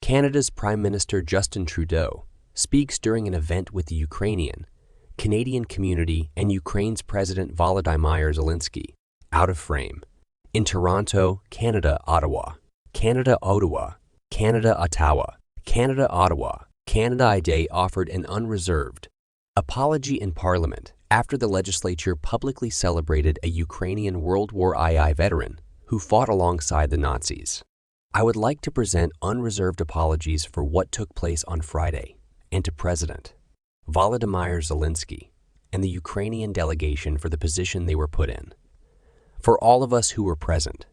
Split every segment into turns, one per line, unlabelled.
Canada's Prime Minister Justin Trudeau speaks during an event with the Ukrainian, Canadian community and Ukraine's President Volodymyr Zelensky, out of frame, in Toronto, Canada, Ottawa, Canada, Ottawa, Canada, Ottawa, Canada, Ottawa. Canada Day offered an unreserved apology in Parliament after the legislature publicly celebrated a Ukrainian World War II veteran who fought alongside the Nazis. I would like to present unreserved apologies for what took place on Friday and to President Volodymyr Zelensky and the Ukrainian delegation for the position they were put in. For all of us who were present,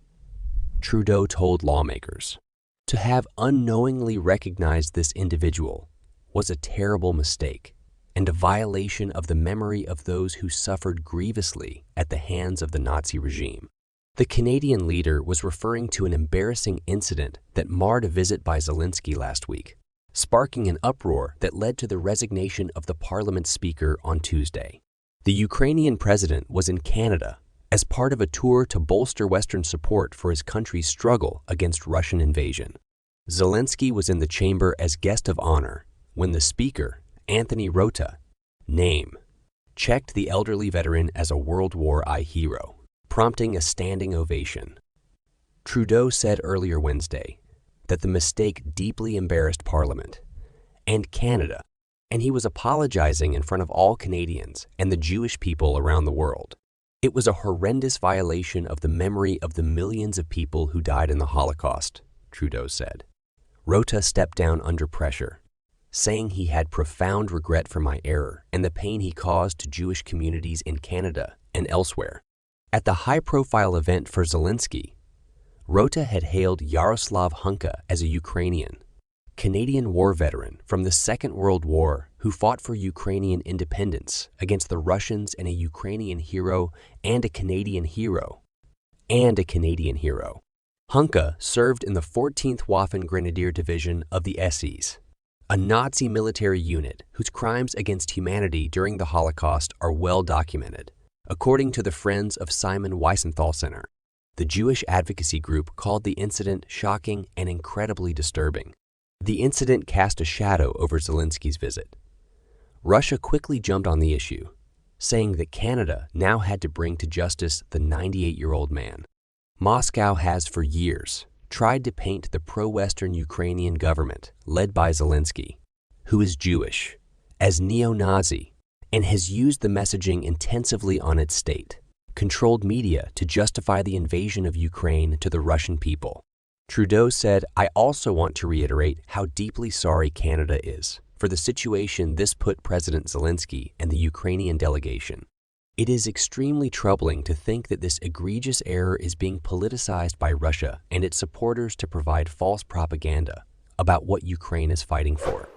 Trudeau told lawmakers, to have unknowingly recognized this individual was a terrible mistake and a violation of the memory of those who suffered grievously at the hands of the Nazi regime. The Canadian leader was referring to an embarrassing incident that marred a visit by Zelensky last week, sparking an uproar that led to the resignation of the Parliament Speaker on Tuesday. The Ukrainian president was in Canada as part of a tour to bolster Western support for his country's struggle against Russian invasion. Zelensky was in the chamber as guest of honor when the Speaker, Anthony Rota, checked the elderly veteran as a World War I hero, prompting a standing ovation. Trudeau said earlier Wednesday that the mistake deeply embarrassed Parliament and Canada, and he was apologizing in front of all Canadians and the Jewish people around the world. It was a horrendous violation of the memory of the millions of people who died in the Holocaust, Trudeau said. Rota stepped down under pressure, saying he had profound regret for my error and the pain he caused to Jewish communities in Canada and elsewhere. At the high-profile event for Zelensky, Rota had hailed Yaroslav Hunka as a Ukrainian, Canadian war veteran from the Second World War who fought for Ukrainian independence against the Russians, and a Ukrainian hero and a Canadian hero. Hunka served in the 14th Waffen Grenadier Division of the SS, a Nazi military unit whose crimes against humanity during the Holocaust are well documented, according to the Friends of Simon Wiesenthal Center. The Jewish advocacy group called the incident shocking and incredibly disturbing. The incident cast a shadow over Zelensky's visit. Russia quickly jumped on the issue, saying that Canada now had to bring to justice the 98-year-old man. Moscow has for years tried to paint the pro-Western Ukrainian government, led by Zelensky, who is Jewish, as neo-Nazi, and has used the messaging intensively on its state-controlled media to justify the invasion of Ukraine to the Russian people. Trudeau said, "I also want to reiterate how deeply sorry Canada is for the situation this put President Zelensky and the Ukrainian delegation. It is extremely troubling to think that this egregious error is being politicized by Russia and its supporters to provide false propaganda about what Ukraine is fighting for."